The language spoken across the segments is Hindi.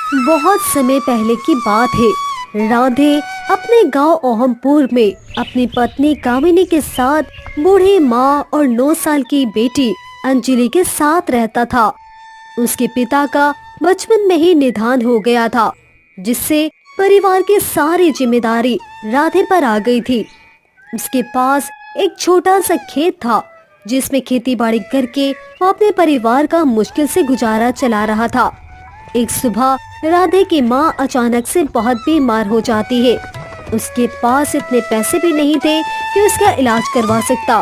बहुत समय पहले की बात है। राधे अपने गांव ओहमपुर में अपनी पत्नी कामिनी के साथ बूढ़ी माँ और 9 साल की बेटी अंजलि के साथ रहता था। उसके पिता का बचपन में ही निधन हो गया था, जिससे परिवार की सारी जिम्मेदारी राधे पर आ गई थी। उसके पास एक छोटा सा खेत था, जिसमें खेती बाड़ी करके वो अपने परिवार का मुश्किल से गुजारा चला रहा था। एक सुबह राधे की माँ अचानक से बहुत बीमार हो जाती है। उसके पास इतने पैसे भी नहीं थे कि उसका इलाज करवा सकता,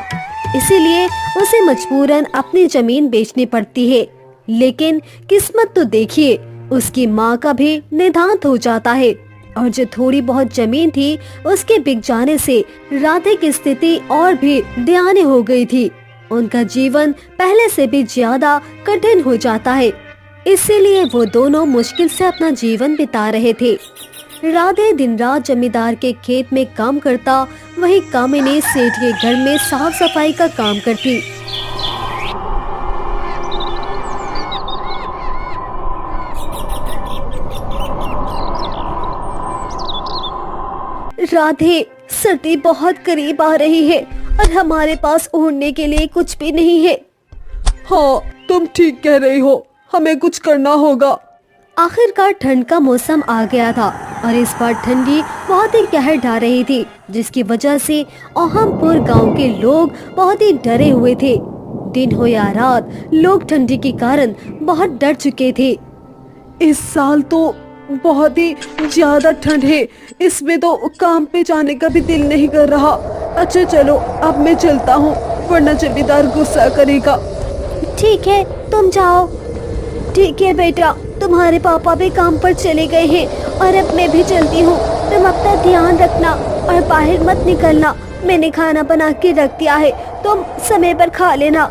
इसीलिए उसे मजबूरन अपनी जमीन बेचनी पड़ती है। लेकिन किस्मत तो देखिए, उसकी माँ का भी निधन हो जाता है और जो थोड़ी बहुत जमीन थी उसके बिक जाने से राधे की स्थिति और भी दयनीय हो गई थी। उनका जीवन पहले से भी ज्यादा कठिन हो जाता है, इसीलिए वो दोनों मुश्किल से अपना जीवन बिता रहे थे। राधे दिन रात जमींदार के खेत में काम करता, वहीं कामिनी सेठ के घर में साफ सफाई का काम करती। राधे, सर्दी बहुत करीब आ रही है और हमारे पास ओढ़ने के लिए कुछ भी नहीं है। हाँ, तुम ठीक कह रही हो, हमें कुछ करना होगा। आखिरकार ठंड का मौसम आ गया था और इस बार ठंडी बहुत ही कहर ढा रही थी, जिसकी वजह से ओहमपुर गांव के लोग बहुत ही डरे हुए थे। दिन हो या रात, लोग ठंडी के कारण बहुत डर चुके थे। इस साल तो बहुत ही ज्यादा ठंड है, इसमें तो काम पे जाने का भी दिल नहीं कर रहा। अच्छा चलो, अब मैं चलता हूँ, वरना जमींदार गुस्सा करेगा। ठीक है, तुम जाओ। ठीक है बेटा, तुम्हारे पापा भी काम पर चले गए हैं और अब मैं भी चलती हूँ। तुम अपना ध्यान रखना और बाहर मत निकलना। मैंने खाना बना के रख दिया है, तुम समय पर खा लेना।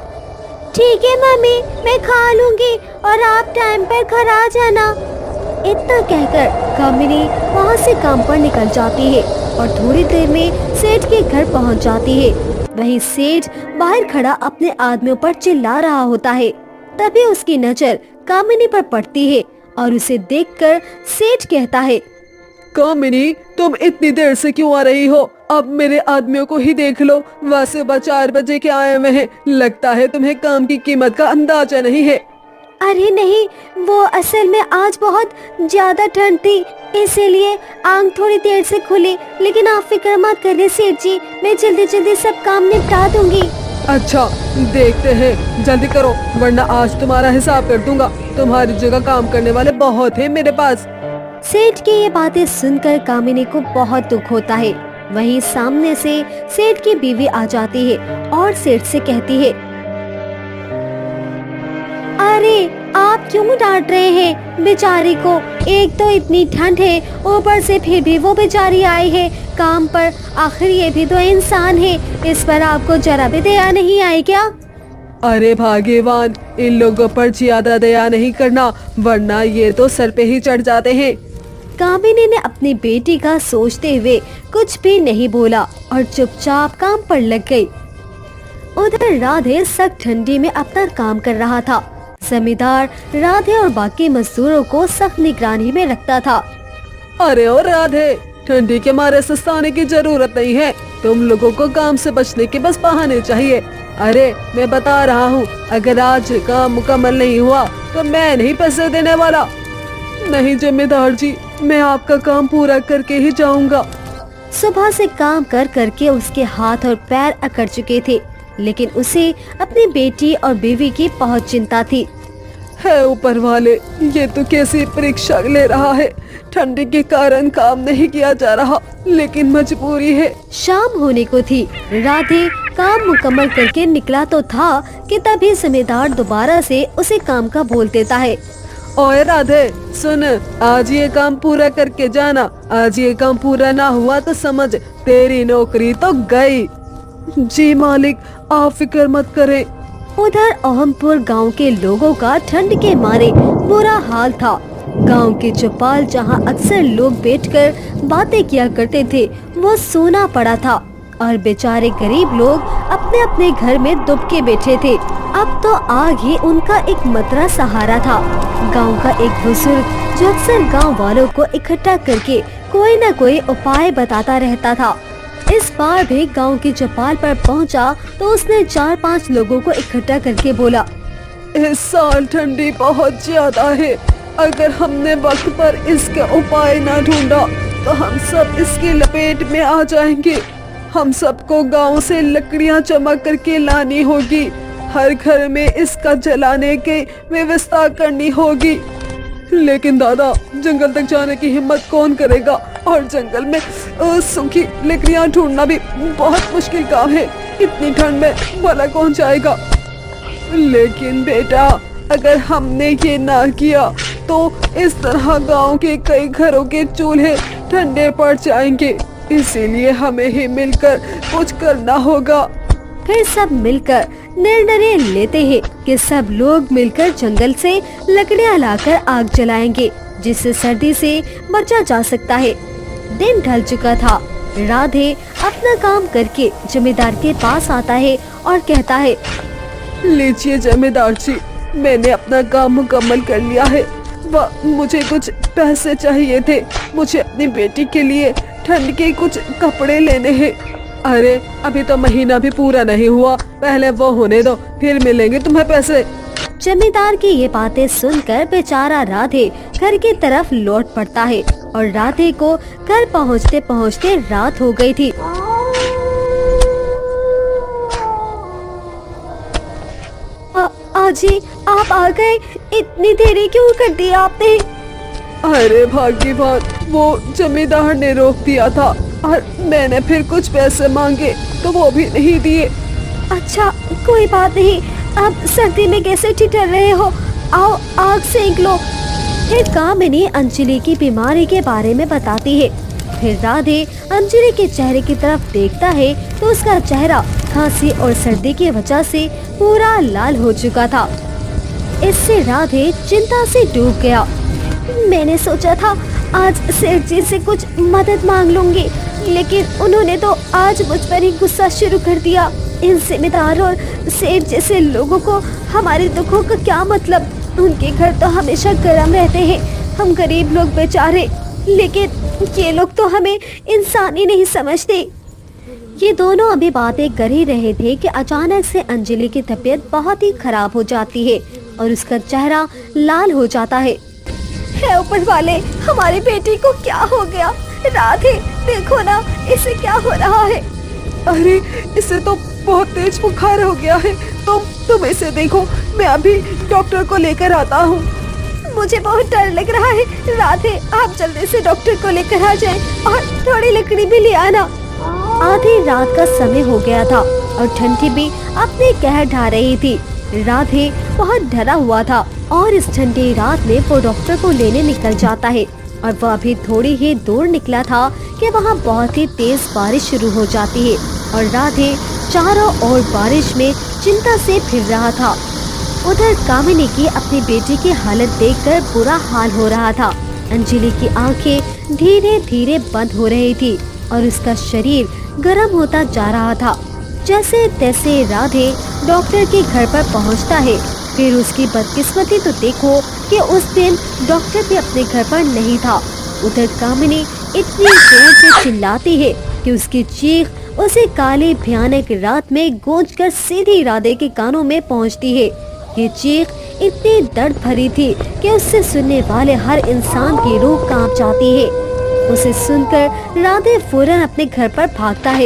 ठीक है मम्मी, मैं खा लूंगी और आप टाइम पर घर आ जाना। इतना कहकर कामिनी वहाँ से काम पर निकल जाती है और थोड़ी देर में सेठ के घर पहुँच जाती है। वहीं सेठ बाहर खड़ा अपने आदमियों पर चिल्ला रहा होता है। तभी उसकी नजर कामिनी पर पड़ती है और उसे देखकर सेठ कहता है, कामिनी, तुम इतनी देर से क्यों आ रही हो? अब मेरे आदमियों को ही देख लो, वह सुबह 4 बजे के आए हुए हैं। लगता है तुम्हें काम की कीमत का अंदाजा नहीं है। अरे नहीं, वो असल में आज बहुत ज्यादा ठंड थी, इसीलिए आंख थोड़ी देर से खुली। लेकिन आप फिक्र मत करिए सेठ जी, मैं जल्दी जल्दी सब काम निपटा दूंगी। अच्छा, देखते हैं, जल्दी करो, वरना आज तुम्हारा हिसाब कर दूंगा। तुम्हारी जगह काम करने वाले बहुत हैं मेरे पास। सेठ की ये बातें सुनकर कामिनी को बहुत दुख होता है। वहीं सामने से सेठ की बीवी आ जाती है और सेठ से कहती है, अरे आप क्यों डांट रहे हैं बेचारी को? एक तो इतनी ठंड है, ऊपर से फिर भी वो बेचारी आई है काम पर। आखिर ये भी तो इंसान है, इस पर आपको जरा भी दया नहीं आई क्या? अरे भाग्यवान, इन लोगों पर ज्यादा दया नहीं करना, वरना ये तो सर पे ही चढ़ जाते हैं। कामिनी ने अपनी बेटी का सोचते हुए कुछ भी नहीं बोला और चुपचाप काम पर लग गई। उधर राधे सख्त ठंडी में अपना काम कर रहा था। जमींदार राधे और बाकी मजदूरों को सख्त निगरानी में रखता था। अरे ओ राधे, ठंडी के मारे सुस्ताने की जरूरत नहीं है। तुम लोगों को काम से बचने के बस बहाने चाहिए। अरे मैं बता रहा हूँ, अगर आज काम मुकम्मल नहीं हुआ तो मैं नहीं पैसे देने वाला। नहीं जमींदार जी, मैं आपका काम पूरा करके ही जाऊंगा। सुबह से काम कर करके उसके हाथ और पैर अकड़ चुके थे, लेकिन उसे अपनी बेटी और बीवी की बहुत चिंता थी। है ऊपर वाले, ये तो कैसी परीक्षा ले रहा है। ठंडी के कारण काम नहीं किया जा रहा, लेकिन मजबूरी है। शाम होने को थी। राधे काम मुकम्मल करके निकला तो था कि तभी जमींदार दोबारा से उसे काम का बोल देता है। ओए राधे सुन, आज ये काम पूरा करके जाना। आज ये काम पूरा ना हुआ तो समझ तेरी नौकरी तो गई। जी मालिक, आप फिक्र मत करें। उधर ओहमपुर गांव के लोगों का ठंड के मारे बुरा हाल था। गांव के चौपाल जहां अक्सर लोग बैठकर बातें किया करते थे, वो सूना पड़ा था और बेचारे गरीब लोग अपने अपने घर में दुबके बैठे थे। अब तो आग ही उनका एक मतरा सहारा था। गांव का एक बुजुर्ग जो अक्सर गांव वालों को इकट्ठा करके कोई न कोई उपाय बताता रहता था, इस बार भी गांव की चौपाल पर पहुंचा तो उसने 4-5 लोगों को इकट्ठा करके बोला, इस साल ठंडी बहुत ज्यादा है। अगर हमने वक्त पर इसका उपाय न ढूंढा तो हम सब इसकी लपेट में आ जाएंगे। हम सबको गांव से लकड़ियां चमक करके लानी होगी। हर घर में इसका जलाने की व्यवस्था करनी होगी। लेकिन दादा, जंगल तक जाने की हिम्मत कौन करेगा? और जंगल में सूखी लकड़ियां ढूंढना भी बहुत मुश्किल काम है। इतनी ठंड में भला कौन जाएगा? लेकिन बेटा, अगर हमने ये ना किया तो इस तरह गांव के कई घरों के चूल्हे ठंडे पड़ जाएंगे। इसीलिए हमें ही मिलकर कुछ करना होगा। फिर सब मिलकर निर्णय लेते हैं कि सब लोग मिलकर जंगल से लकड़ियां लाकर आग जलाएंगे, जिससे सर्दी से बचा जा सकता है। दिन ढल चुका था। राधे अपना काम करके जमींदार के पास आता है और कहता है, लीजिए जमींदार जी, मैंने अपना काम मुकम्मल कर लिया है। मुझे कुछ पैसे चाहिए थे। मुझे अपनी बेटी के लिए ठंड के कुछ कपड़े लेने हैं। अरे, अभी तो महीना भी पूरा नहीं हुआ, पहले वो होने दो, फिर मिलेंगे तुम्हें पैसे। जमींदार की ये बातें सुनकर बेचारा राधे घर की तरफ लौट पड़ता है और राधे को घर पहुँचते पहुँचते रात हो गई थी। आजी, आप आ गए। इतनी देरी क्यों कर दी आपने? अरे भागी भाग, वो जमींदार ने रोक दिया था और मैंने फिर कुछ पैसे मांगे तो वो भी नहीं दिए। अच्छा, कोई बात नहीं। अब सर्दी में कैसे ठिठुर रहे हो? आओ, आग सेंक लो। फिर कामिनी अंजलि की बीमारी के बारे में बताती है। फिर राधे अंजलि के चेहरे की तरफ देखता है तो उसका चेहरा खांसी और सर्दी की वजह से पूरा लाल हो चुका था। इससे राधे चिंता से डूब गया। मैंने सोचा था आज सेठ जी से कुछ मदद मांग लूंगी, लेकिन उन्होंने तो आज मुझ पर ही गुस्सा शुरू कर दिया। इन जिम्मेदार और सेठ जैसे लोगों को हमारे दुखों का क्या मतलब? उनके घर तो हमेशा गर्म रहते हैं, हम गरीब लोग बेचारे, लेकिन ये लोग तो हमें इंसान ही नहीं समझते। ये दोनों अभी बातें कर ही रहे थे कि अचानक से अंजलि की तबीयत बहुत ही खराब हो जाती है और उसका चेहरा लाल हो जाता है। हे ऊपर वाले, हमारी बेटी को क्या हो गया? राधे, देखो ना, इसे क्या हो रहा है? अरे, इसे तो बहुत तेज बुखार हो गया है। तुम इसे देखो, मैं अभी डॉक्टर को लेकर आता हूँ। मुझे बहुत डर लग रहा है। राधे, आप जल्दी से डॉक्टर को लेकर आ जाएं और थोड़ी लकड़ी भी ले आना। आधी रात का समय हो गया था और ठंडी भी अपने कहर ढा रही थी। राधे बहुत डरा हुआ था और इस ठंडी रात में वो डॉक्टर को लेने निकल जाता है और वह अभी थोड़ी ही दूर निकला था कि वहाँ बहुत ही तेज बारिश शुरू हो जाती है और राधे चारों ओर बारिश में चिंता से फिर रहा था। उधर कामिनी की अपनी बेटी की हालत देखकर बुरा हाल हो रहा था। अंजलि की आंखें धीरे धीरे बंद हो रही थी और उसका शरीर गर्म होता जा रहा था। जैसे तैसे राधे डॉक्टर के घर पर पहुंचता है। फिर उसकी बदकिस्मती तो देखो कि उस दिन डॉक्टर भी अपने घर पर नहीं था। उधर कामिनी इतनी जोर से चिल्लाती है कि उसकी चीख उसे काली भयानक रात में गूंजकर सीधी राधे के कानों में पहुंचती है। ये चीख इतनी दर्द भरी थी कि उससे सुनने वाले हर इंसान की रूह कांप जाती है। उसे सुनकर राधे फौरन अपने घर पर भागता है।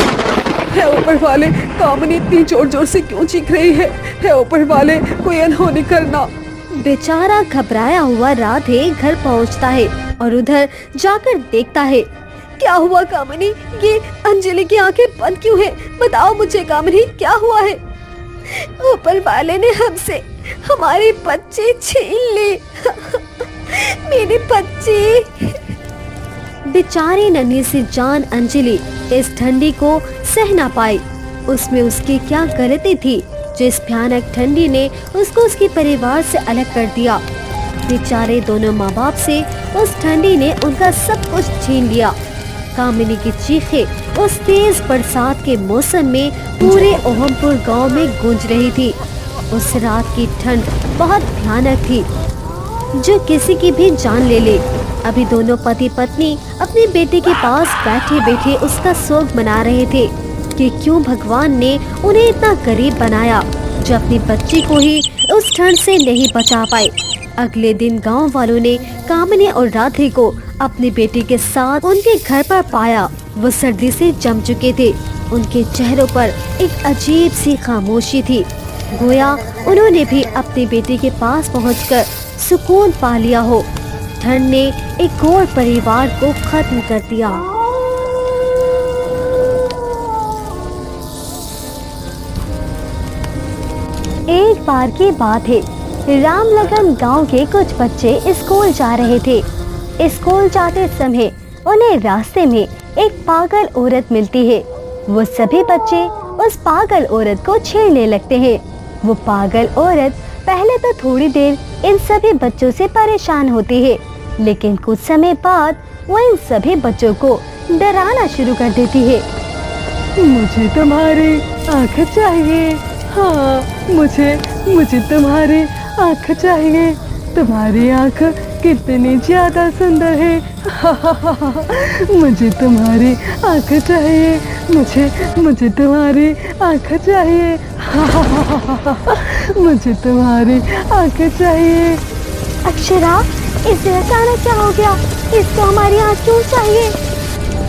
हे ऊपर वाले, कामिनी इतनी जोर जोर से क्यों चीख रही है? हे ऊपर वाले, कोई अनहोनी करना। बेचारा घबराया हुआ राधे घर पहुंचता है और उधर जाकर देखता है। क्या हुआ कामिनी? ये अंजलि की आंखें बंद क्यों है? बताओ मुझे कामिनी, क्या हुआ है? ऊपर वाले ने हमसे हमारी बच्ची छीन ली। मेरी बच्ची। बेचारी नन्ही सी जान अंजलि इस ठंडी को सह ना पाई। उसमें उसकी क्या गलती थी जो इस भयानक ठंडी ने उसको उसके परिवार से अलग कर दिया। बेचारे दोनों माँ बाप से उस ठंडी ने उनका सब कुछ छीन लिया। कामिनी की चीखें उस तेज बरसात के मौसम में पूरे ओहमपुर गांव में गूंज रही थी। उस रात की ठंड बहुत भयानक थी, जो किसी की भी जान ले। अभी दोनों पति पत्नी अपने बेटे के पास बैठे बैठे उसका शोक मना रहे थे कि क्यों भगवान ने उन्हें इतना गरीब बनाया, जो अपनी बच्ची को ही उस ठंड से नहीं बचा पाए। अगले दिन गांव वालों ने कामिनी और राधे को अपने बेटे के साथ उनके घर पर पाया। वो सर्दी से जम चुके थे। उनके चेहरों पर एक अजीब सी खामोशी थी, गोया उन्होंने भी अपने बेटे के पास पहुंचकर सुकून पा लिया हो। ठंड ने एक और परिवार को खत्म कर दिया। एक बार की बात है, रामलगन गांव के कुछ बच्चे स्कूल जा रहे थे। स्कूल जाते समय उन्हें रास्ते में एक पागल औरत मिलती है। वो सभी बच्चे उस पागल औरत को छेड़ने लगते हैं। वो पागल औरत पहले तो थोड़ी देर इन सभी बच्चों से परेशान होती है, लेकिन कुछ समय बाद वो इन सभी बच्चों को डराना शुरू कर देती है। मुझे तुम्हारी आँख चाहिए, हाँ मुझे तुम्हारी आँख चाहिए। तुम्हारी आँख कितनी ज्यादा सुंदर है, मुझे तुम्हारी आँख चाहिए, मुझे तुम्हारी आँख चाहिए, मुझे तुम्हारी आँख चाहिए। अक्षरा, इसे अचानक क्या हो गया? इसको हमारी आँख क्यों चाहिए?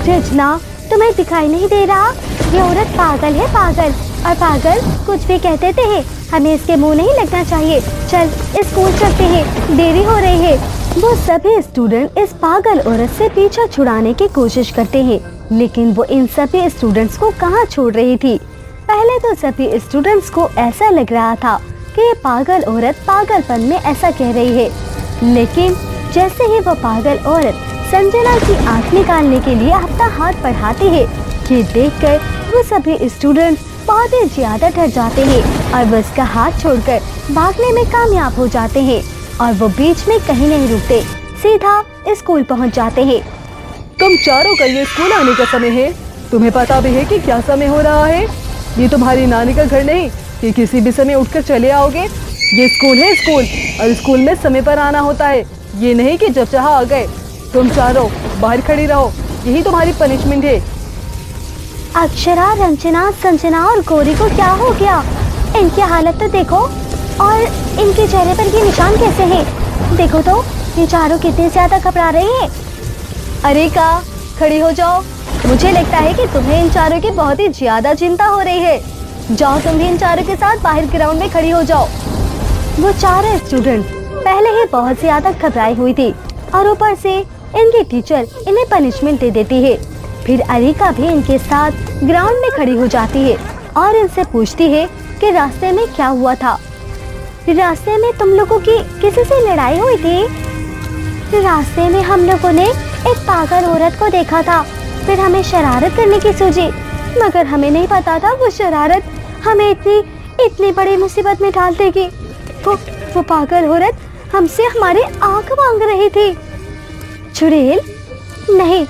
रचना, तुम्हें दिखाई नहीं दे रहा? ये औरत पागल है, पागल। और पागल कुछ भी कह देते हैं, हमें इसके मुंह नहीं लगना चाहिए। चल स्कूल चलते हैं, देरी हो रही है। वो सभी स्टूडेंट इस पागल औरत से पीछा छुड़ाने की कोशिश करते हैं, लेकिन वो इन सभी स्टूडेंट्स को कहाँ छोड़ रही थी। पहले तो सभी स्टूडेंट्स को ऐसा लग रहा था कि ये पागल औरत पागलपन में ऐसा कह रही है, लेकिन जैसे ही वो पागल औरत संजना की आँख निकालने के लिए अपना हाथ बढ़ाती है, ये देखकर वो सभी स्टूडेंट्स बहुत ही ज्यादा डर जाते हैं और वो उसका हाथ छोड़कर भागने में कामयाब हो जाते हैं और वो बीच में कहीं नहीं रुकते, सीधा स्कूल पहुंच जाते हैं। तुम चारों का ये स्कूल आने का समय है। तुम्हें पता भी है कि क्या समय हो रहा है। ये तुम्हारी नानी का घर नहीं कि किसी भी समय उठकर चले आओगे। ये स्कूल है, स्कूल, और स्कूल में समय पर आना होता है, ये नहीं कि जब चाहा आ गए। तुम चारों बाहर खड़ी रहो, यही तुम्हारी पनिशमेंट है। अक्षरा, रंजना, संजना और गौरी को क्या हो गया? इनकी हालत तो देखो, और इनके चेहरे पर ये निशान कैसे हैं? देखो तो, ये चारों कितने ज्यादा घबरा रहे हैं। अरे का, खड़ी हो जाओ। मुझे लगता है कि तुम्हें इन चारों की बहुत ही ज्यादा चिंता हो रही है। जाओ, तुम भी इन चारों के साथ बाहर ग्राउंड में खड़ी हो जाओ। वो चारों स्टूडेंट पहले ही बहुत ज्यादा घबराई हुई थी और ऊपर से इनकी टीचर इन्हें पनिशमेंट दे देती है। फिर अरिका भी इनके साथ ग्राउंड में खड़ी हो जाती है और इनसे पूछती है कि रास्ते में क्या हुआ था। रास्ते में तुम लोगों की किसी से लड़ाई हुई थी? रास्ते में हम लोगों ने एक पागल औरत को देखा था, फिर हमें शरारत करने की सूझी, मगर हमें नहीं पता था वो शरारत हमें इतनी बड़ी मुसीबत में डाल देगी। वो पागल औरत हमसे हमारी आंख मांग रही थी। चुड़ैल नहीं,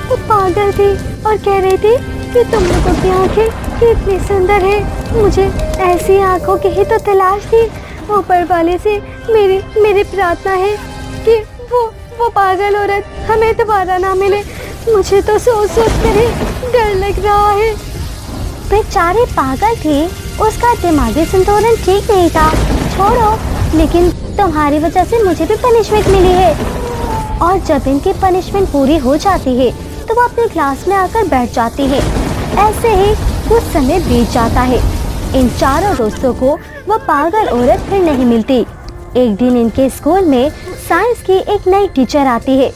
वो पागल थी और कह रही थी कि तुम लोगों की आंखें कितनी सुंदर है। मुझे ऐसी आंखों की ही तो तलाश थी। ऊपर वाले से मेरी प्रार्थना है कि वो पागल औरत हमें दोबारा ना मिले। मुझे तो सोच कर ही डर लग रहा है। बेचारे पागल थे, उसका दिमागी संतुलन ठीक नहीं था। छोड़ो, लेकिन तुम्हारी वजह से मुझे भी पनिशमेंट मिली है। और जब इनकी पनिशमेंट पूरी हो जाती है तो वो अपनी क्लास में आकर बैठ जाती है। ऐसे ही कुछ समय बीत जाता है। इन चारों दोस्तों को वो पागल औरत फिर नहीं मिलती। एक दिन इनके स्कूल में साइंस की एक नई टीचर आती है।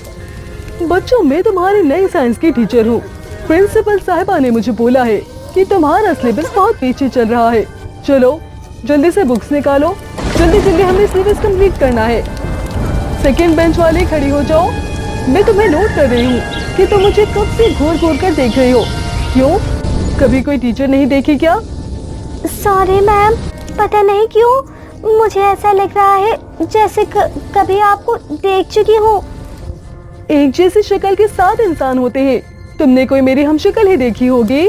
बच्चों, मैं तुम्हारी नई साइंस की टीचर हूँ। प्रिंसिपल साहिबा ने मुझे बोला है कि तुम्हारा सिलेबस बहुत पीछे चल रहा है। चलो जल्दी से बुक्स निकालो, जल्दी हमें सिलेबस कंप्लीट करना है। सेकेंड बेंच वाले खड़ी हो जाओ। मैं तुम्हें नोट कर रही हूँ कि तुम मुझे कब से घूर कर देख रही हो। क्यों, कभी कोई टीचर नहीं देखी क्या? सॉरी मैम, पता नहीं क्यों मुझे ऐसा लग रहा है जैसे कभी आपको देख चुकी हूँ। एक जैसी शक्ल के 7 इंसान होते हैं। तुमने कोई मेरी हम शक्ल ही देखी होगी।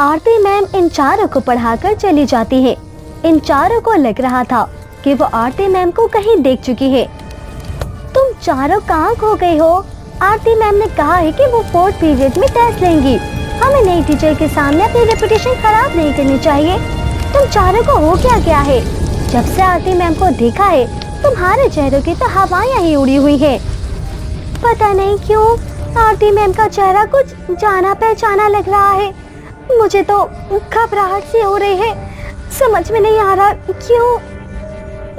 आरती मैम इन चारों को पढ़ाकर चली जाती है। इन चारों को लग रहा था कि वो आरती मैम को कहीं देख चुकी है। तुम चारों कहाँ खो गए हो? आरती मैम ने कहा है कि वो 4th पीरियड में टेस्ट लेंगी। हमें नई टीचर के सामने अपनी रेपुटेशन खराब नहीं करनी चाहिए। तुम चारों को हो क्या गया है? जब से आरती मैम को देखा है तुम्हारे चेहरों की तो हवाएं ही उड़ी हुई है। पता नहीं क्यों आरती मैम का चेहरा कुछ जाना पहचाना लग रहा है। मुझे तो घबराहट सी हो रही है। समझ में नहीं आ रहा क्यों।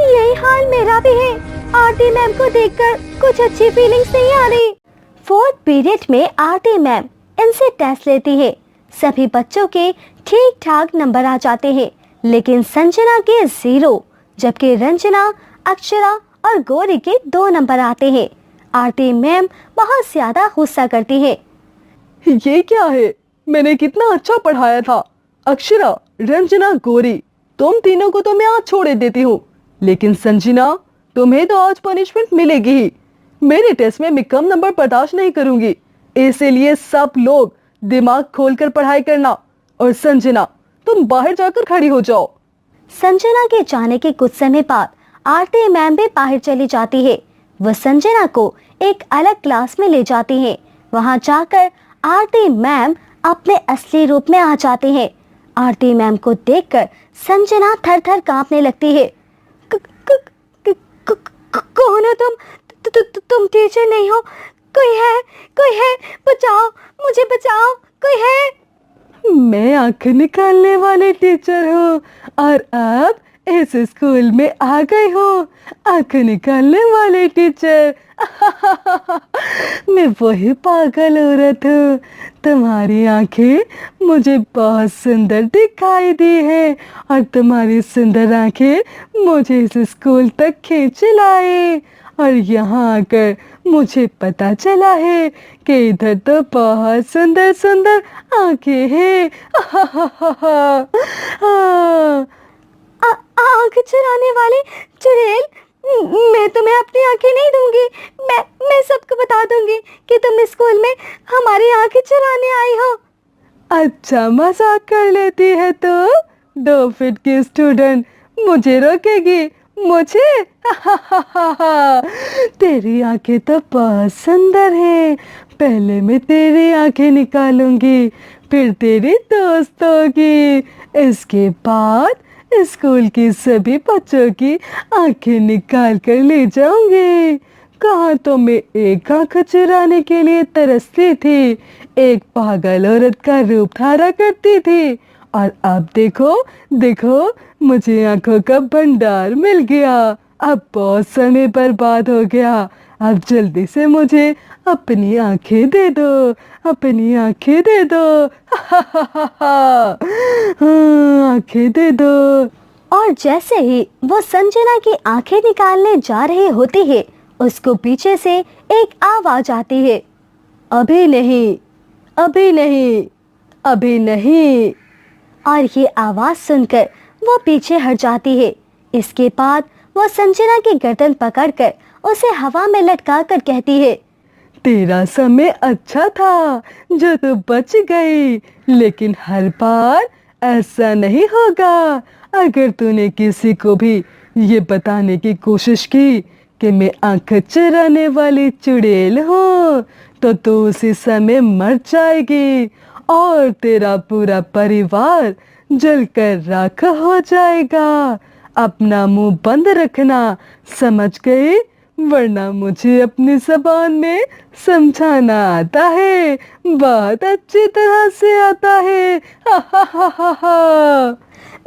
यही हाल मेरा भी है। आरती मैम को देखकर कुछ अच्छी फीलिंग्स नहीं आ रही। 4th पीरियड में आरती मैम इनसे टेस्ट लेती है। सभी बच्चों के ठीक ठाक नंबर आ जाते हैं, लेकिन संजना के 0, जबकि रंजना, अक्षरा और गौरी के 2 नंबर आते हैं। आरती मैम बहुत ज्यादा गुस्सा करती है। ये क्या है? मैंने कितना अच्छा पढ़ाया था। अक्षरा, रंजना, गौरी, तुम तीनों को तो मैं आज छोड़ देती हूँ, लेकिन संजना, तुम्हें तो आज पनिशमेंट मिलेगी ही। मेरे टेस्ट में मैं कम नंबर बर्दाश्त नहीं करूंगी। इसीलिए सब लोग दिमाग खोलकर पढ़ाई करना। और संजना, तुम बाहर जाकर खड़ी हो जाओ। संजना के जाने के कुछ समय बाद आरती मैम भी बाहर चली जाती है। वह संजना को एक अलग क्लास में ले जाती है। वहां जाकर आरती मैम अपने असली रूप में आ जाती है। आरती मैम को देखकर संजना थर-थर कांपने लगती है। कौन हो तुम? तुम टीचर नहीं हो। कोई है, बचाओ, मुझे बचाओ, कोई है। मैं आंख निकालने वाले टीचर हूँ और अब इस स्कूल में आ गए हो। आंख निकालने वाले टीचर। मैं वही पागल औरत हूँ। तुम्हारी आंखें मुझे बहुत सुंदर दिखाई दी है और तुम्हारी सुंदर आंखें मुझे इस स्कूल तक खींच लाए। और यहाँ आकर मुझे पता चला है कि इधर तो बहुत सुंदर सुंदर आंखें हैं। आंख चुराने वाले चुड़ैल, मैं तुम्हें अपनी आंखें नहीं दूंगी। मैं सबको बता दूंगी कि तुम स्कूल में हमारी आंखें चुराने आई हो। अच्छा मजाक कर लेती है तो 2 फीट की स्टूडेंट मुझे रोकेगी? मुझे? तेरी आंखें तो बहुत सुंदर हैं। पहले मैं तेरी आंखें निकालूंगी, फिर तेरी दोस्तों की, इसके बाद स्कूल की सभी बच्चों की आंखें निकाल कर ले जाऊंगी। कहाँ तो मैं एक आंख चुराने के लिए तरसती थी, एक पागल औरत का रूप धारा करती थी, और अब देखो देखो मुझे आंखों का भंडार मिल गया। अब बहुत समय बर्बाद हो गया। अब जल्दी से मुझे अपनी आंखें दे दो, अपनी आंखें दे दो। आंखें दे दो। और जैसे ही वो संजना की आंखें निकालने जा रही होती है, उसको पीछे से एक आवाज आती है, अभी नहीं, अभी नहीं, अभी नहीं। और ये आवाज सुनकर वो पीछे हट जाती है। इसके बाद वो संजना की गर्दन पकड़कर उसे हवा में लटका कर कहती है, तेरा समय अच्छा था जो तू बच गई, लेकिन हर बार ऐसा नहीं होगा। अगर तूने किसी को भी ये बताने की कोशिश की कि मैं आंख चुराने वाली चुड़ैल हूँ, तो तू उसी समय मर जाएगी और तेरा पूरा परिवार जलकर राख हो जाएगा। अपना मुंह बंद रखना, समझ गई? वरना मुझे अपनी जबान में समझाना आता है, बहुत अच्छी तरह से आता है।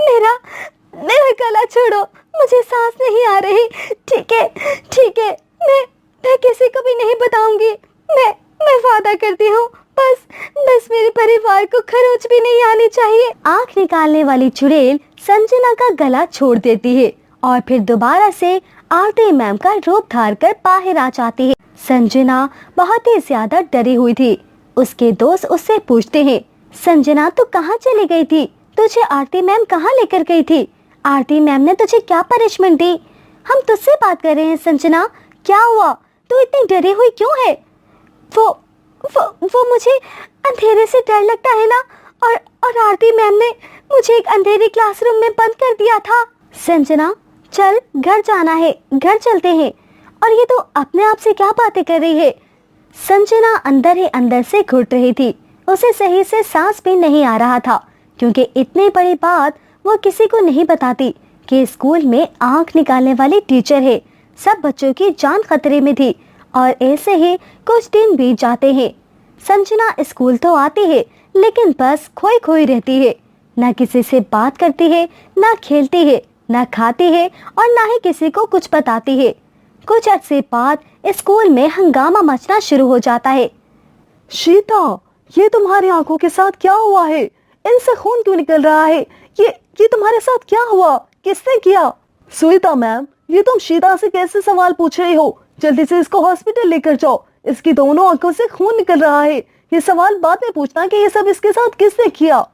मेरा गला छोड़ो, मुझे सांस नहीं आ रही। ठीक है, मैं किसी को भी नहीं बताऊंगी। मैं वादा करती हूँ। बस मेरे परिवार को खरोच भी नहीं आनी चाहिए। आंख निकालने वाली चुड़ैल संजना का गला छोड़ देती है और फिर दोबारा से आरती मैम का रूप धार कर बाहर आ जाती है। संजना बहुत ही ज्यादा डरी हुई थी। उसके दोस्त उससे पूछते हैं, संजना तू कहाँ चली गई थी? तुझे आरती मैम कहाँ लेकर गई थी? आरती मैम ने तुझे क्या पनिशमेंट दी? हम तुझसे बात कर रहे हैं संजना, क्या हुआ? तू इतनी डरी हुई क्यों है? वो वो मुझे अंधेरे से डर लगता है ना, और आरती मैम ने मुझे एक अंधेरी क्लासरूम में बंद कर दिया था। संजना चल, घर जाना है, घर चलते हैं। और ये तो अपने आप से क्या बातें कर रही है। संजना अंदर ही अंदर से घुट रही थी। उसे सही से सांस भी नहीं आ रहा था, क्योंकि इतनी बड़ी बात वो किसी को नहीं बताती कि स्कूल में आंख निकालने वाली टीचर है। सब बच्चों की जान खतरे में थी। और ऐसे ही कुछ दिन बीत जाते हैं। संजना स्कूल तो आती है, लेकिन बस खोई खोई रहती है। ना किसी से बात करती है, ना खेलती है, ना खाती है, और ना ही किसी को कुछ बताती है। कुछ अर्से बाद स्कूल में हंगामा मचना शुरू हो जाता है। श्वेता, ये तुम्हारी आंखों के साथ क्या हुआ है? इनसे खून क्यों निकल रहा है? ये तुम्हारे साथ क्या हुआ? किसने किया? श्वेता मैम, ये तुम श्वेता से कैसे सवाल पूछ रही हो? जल्दी से इसको हॉस्पिटल लेकर जाओ। इसकी दोनों आंखों से खून निकल रहा है। ये सवाल बाद में पूछना कि ये सब इसके साथ किसने किया।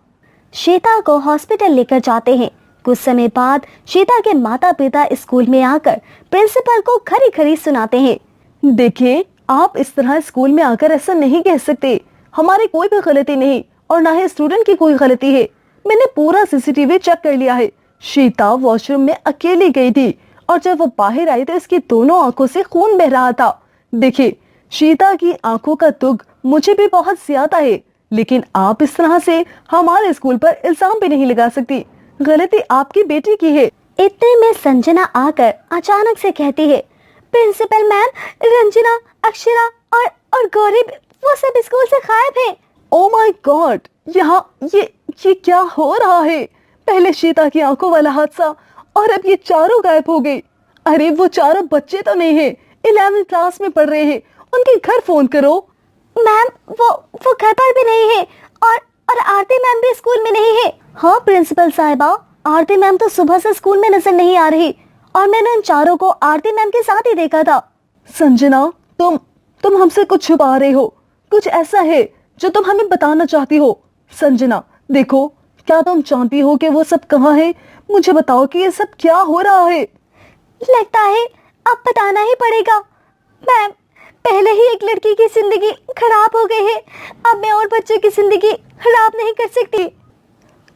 श्वेता को हॉस्पिटल लेकर जाते हैं। कुछ समय बाद श्वेता के माता पिता स्कूल में आकर प्रिंसिपल को खरी खरी सुनाते हैं। देखिए, आप इस तरह स्कूल में आकर ऐसा नहीं कह सकते। हमारी कोई भी गलती नहीं, और ना ही स्टूडेंट की कोई गलती है। मैंने पूरा सीसीटीवी चेक कर लिया है। श्वेता वॉशरूम में अकेली गई थी, और जब वो बाहर आई तो इसकी दोनों आंखों से खून बह रहा था। देखिए, श्वेता की आंखों का दुख मुझे भी बहुत ज्यादा है, लेकिन आप इस तरह से हमारे स्कूल पर इल्जाम भी नहीं लगा सकती। गलती आपकी बेटी की है। इतने में संजना आकर अचानक से कहती है, प्रिंसिपल मैम, रंजना, अक्षरा और गौरी, वो सब स्कूल से गायब हैं। ओ माय गॉड, यहाँ ये क्या हो रहा है? पहले श्वेता की आंखों वाला हादसा, और अब ये चारों गायब हो गए। अरे वो चारों बच्चे तो नहीं है, 11वीं क्लास में पढ़ रहे हैं। उनके घर फोन करो। मैम, वो घर पर भी नहीं है, और आरती मैम भी स्कूल में नहीं है। हाँ प्रिंसिपल साहिबा, आरती मैम तो सुबह से स्कूल में नजर नहीं आ रही, और मैंने उन चारों को आरती मैम के साथ ही देखा था। संजना, तुम हमसे कुछ छुपा रहे हो। कुछ ऐसा है जो तुम हमें बताना चाहती हो। संजना देखो, क्या तुम जानती हो कि वो सब कहाँ है? मुझे बताओ कि ये सब क्या हो रहा है। लगता है अब बताना ही पड़ेगा। मैम, पहले ही एक लड़की की जिंदगी खराब हो गई है, अब मैं और बच्चों की जिंदगी खराब नहीं कर सकती।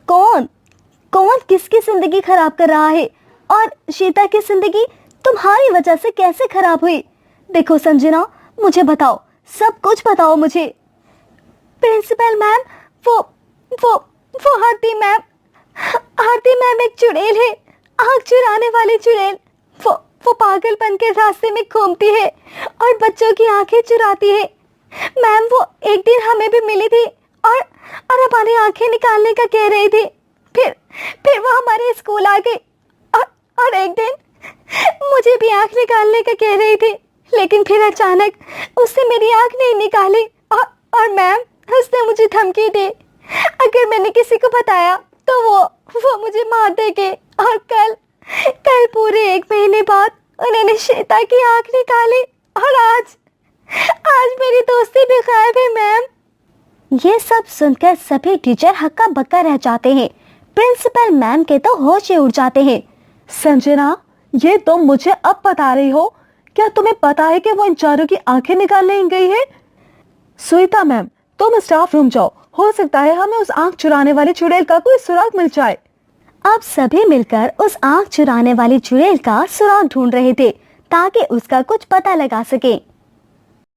कौन किसकी जिंदगी खराब कर रहा है? और श्वेता की जिंदगी तुम्हारी वजह से कैसे खराब हुई? देखो संजना, मुझे बताओ, सब कुछ बताओ मुझे। प्रिंसिपल मैम, वो आरती मैम एक चुड़ैल है, आँख चुराने वाली चुड़ैल। वो पागलपन के रास्ते में घूमती है और बच्चों की आंखें चुराती है। मैम, वो एक दिन हमें भी मिली थी, और हमारी आंखें निकालने का कह रही थी। फिर वो हमारे स्कूल आ गई, और एक दिन मुझे भी आंख निकालने का कह रही थी, लेकिन फिर अचानक उसने मेरी आंख नहीं निकाली, और मैम, उसने मुझे धमकी दी, अगर मैंने किसी को बताया तो वो मुझे मार देंगे। और कल पूरे 1 महीने बाद उन्होंने श्वेता की आंख निकाली, और आज मेरी दोस्ती भी गायब है मैम। ये सब सुनकर सभी टीचर हक्का बक्का रह जाते हैं। प्रिंसिपल मैम के तो होश ही उड़ जाते हैं। संजना, ये तुम मुझे अब बता रही हो? क्या तुम्हें पता है कि वो इन चारों की आंखें निकालने गई है? श्वेता मैम, तुम स्टाफ रूम जाओ। हो सकता है हमें उस आंख चुराने वाली चुड़ैल का कोई सुराग मिल जाए। अब सभी मिलकर उस आंख चुराने वाली चुड़ैल का सुराग ढूंढ रहे थे, ताकि उसका कुछ पता लगा सके।